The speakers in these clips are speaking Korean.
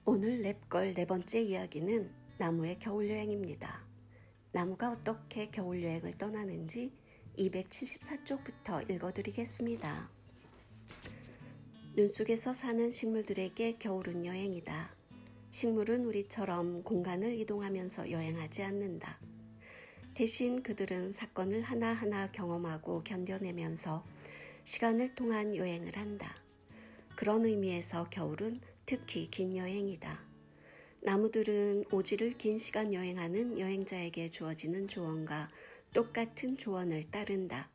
오늘 랩걸 네 번째 이야기는 나무의 겨울여행입니다. 나무가 어떻게 겨울여행을 떠나는지 274쪽부터 읽어드리겠습니다. 눈 속에서 사는 식물들에게 겨울은 여행이다. 식물은 우리처럼 공간을 이동하면서 여행하지 않는다. 대신 그들은 사건을 하나하나 경험하고 견뎌내면서 시간을 통한 여행을 한다. 그런 의미에서 겨울은 특히 긴 여행이다. 나무들은 오지를 긴 시간 여행하는 여행자에게 주어지는 조언과 똑같은 조언을 따른다.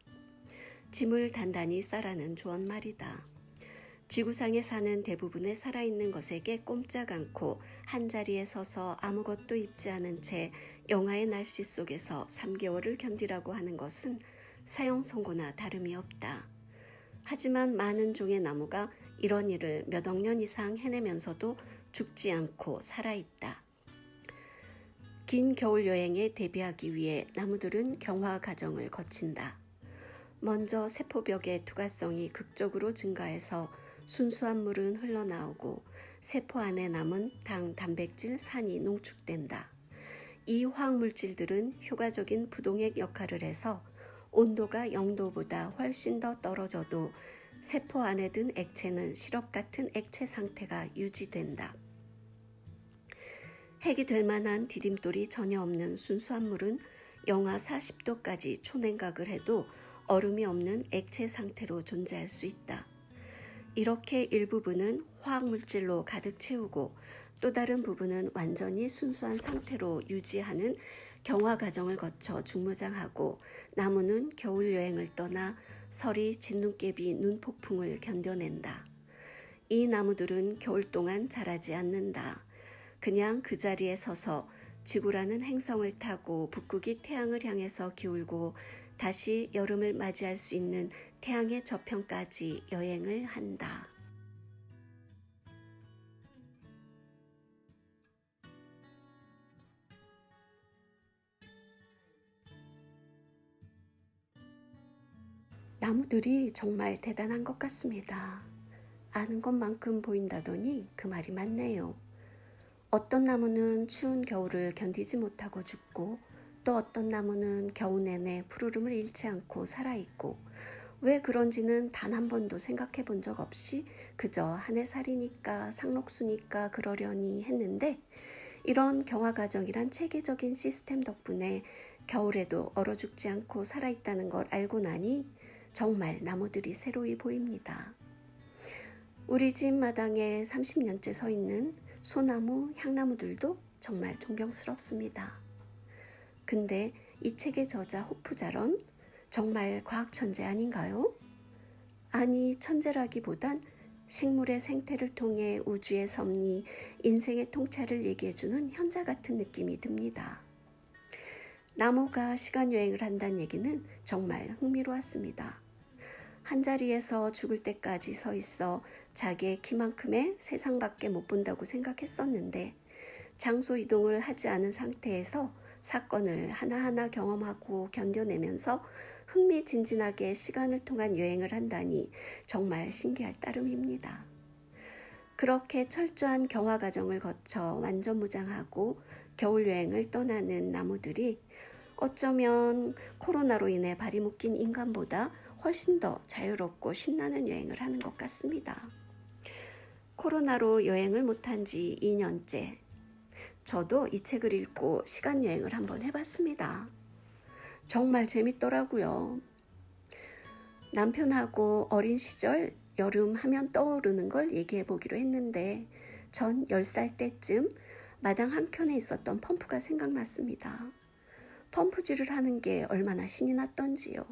짐을 단단히 싸라는 조언 말이다. 지구상에 사는 대부분의 살아있는 것에게 꼼짝 않고 한자리에 서서 아무것도 입지 않은 채 영하의 날씨 속에서 3개월을 견디라고 하는 것은 사형선고나 다름이 없다. 하지만 많은 종의 나무가 이런 일을 몇 억 년 이상 해내면서도 죽지 않고 살아있다. 긴 겨울 여행에 대비하기 위해 나무들은 경화 과정을 거친다. 먼저 세포벽의 투과성이 극적으로 증가해서 순수한 물은 흘러나오고 세포 안에 남은 당, 단백질, 산이 농축된다. 이 화학물질들은 효과적인 부동액 역할을 해서 온도가 0도보다 훨씬 더 떨어져도 세포 안에 든 액체는 시럽 같은 액체 상태가 유지된다. 핵이 될 만한 디딤돌이 전혀 없는 순수한 물은 영하 40도까지 초냉각을 해도 얼음이 없는 액체 상태로 존재할 수 있다. 이렇게 일부분은 화학물질로 가득 채우고 또 다른 부분은 완전히 순수한 상태로 유지하는 경화 과정을 거쳐 중무장하고 나무는 겨울 여행을 떠나 서리, 진눈깨비, 눈폭풍을 견뎌낸다. 이 나무들은 겨울 동안 자라지 않는다. 그냥 그 자리에 서서 지구라는 행성을 타고 북극이 태양을 향해서 기울고 다시 여름을 맞이할 수 있는 태양의 저편까지 여행을 한다. 나무들이 정말 대단한 것 같습니다. 아는 것만큼 보인다더니 그 말이 맞네요. 어떤 나무는 추운 겨울을 견디지 못하고 죽고 또 어떤 나무는 겨우 내내 푸르름을 잃지 않고 살아있고 왜 그런지는 단 한 번도 생각해 본 적 없이 그저 한 해 살이니까 상록수니까 그러려니 했는데 이런 경화 과정이란 체계적인 시스템 덕분에 겨울에도 얼어 죽지 않고 살아있다는 걸 알고 나니 정말 나무들이 새로이 보입니다. 우리 집 마당에 30년째 서 있는 소나무, 향나무들도 정말 존경스럽습니다. 근데 이 책의 저자 호프자런 정말 과학천재 아닌가요? 아니, 천재라기보단 식물의 생태를 통해 우주의 섭리, 인생의 통찰을 얘기해주는 현자 같은 느낌이 듭니다. 나무가 시간여행을 한다는 얘기는 정말 흥미로웠습니다. 한자리에서 죽을 때까지 서 있어 자기의 키만큼의 세상밖에 못 본다고 생각했었는데 장소 이동을 하지 않은 상태에서 사건을 하나하나 경험하고 견뎌내면서 흥미진진하게 시간을 통한 여행을 한다니 정말 신기할 따름입니다. 그렇게 철저한 경화 과정을 거쳐 완전 무장하고 겨울 여행을 떠나는 나무들이 어쩌면 코로나로 인해 발이 묶인 인간보다 훨씬 더 자유롭고 신나는 여행을 하는 것 같습니다. 코로나로 여행을 못한 지 2년째. 저도 이 책을 읽고 시간여행을 한번 해봤습니다. 정말 재밌더라고요. 남편하고 어린 시절 여름 하면 떠오르는 걸 얘기해 보기로 했는데 전 10살 때쯤 마당 한켠에 있었던 펌프가 생각났습니다. 펌프질을 하는 게 얼마나 신이 났던지요.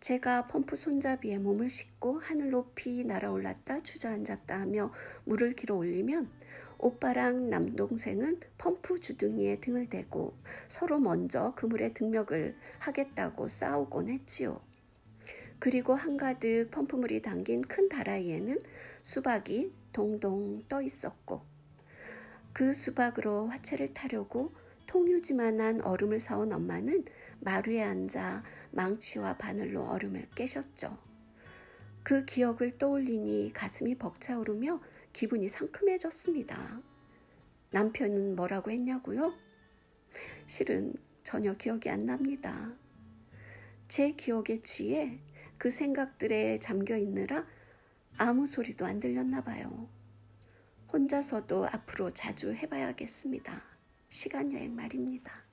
제가 펌프 손잡이에 몸을 싣고 하늘 높이 날아올랐다 주저앉았다 하며 물을 길어 올리면 오빠랑 남동생은 펌프 주둥이에 등을 대고 서로 먼저 그물에 등력을 하겠다고 싸우곤 했지요. 그리고 한가득 펌프물이 담긴 큰 다라이에는 수박이 동동 떠 있었고 그 수박으로 화채를 타려고 통유지만한 얼음을 사온 엄마는 마루에 앉아 망치와 바늘로 얼음을 깨셨죠. 그 기억을 떠올리니 가슴이 벅차오르며 기분이 상큼해졌습니다. 남편은 뭐라고 했냐고요? 실은 전혀 기억이 안 납니다. 제 기억에 취해 그 생각들에 잠겨 있느라 아무 소리도 안 들렸나 봐요. 혼자서도 앞으로 자주 해봐야겠습니다. 시간 여행 말입니다.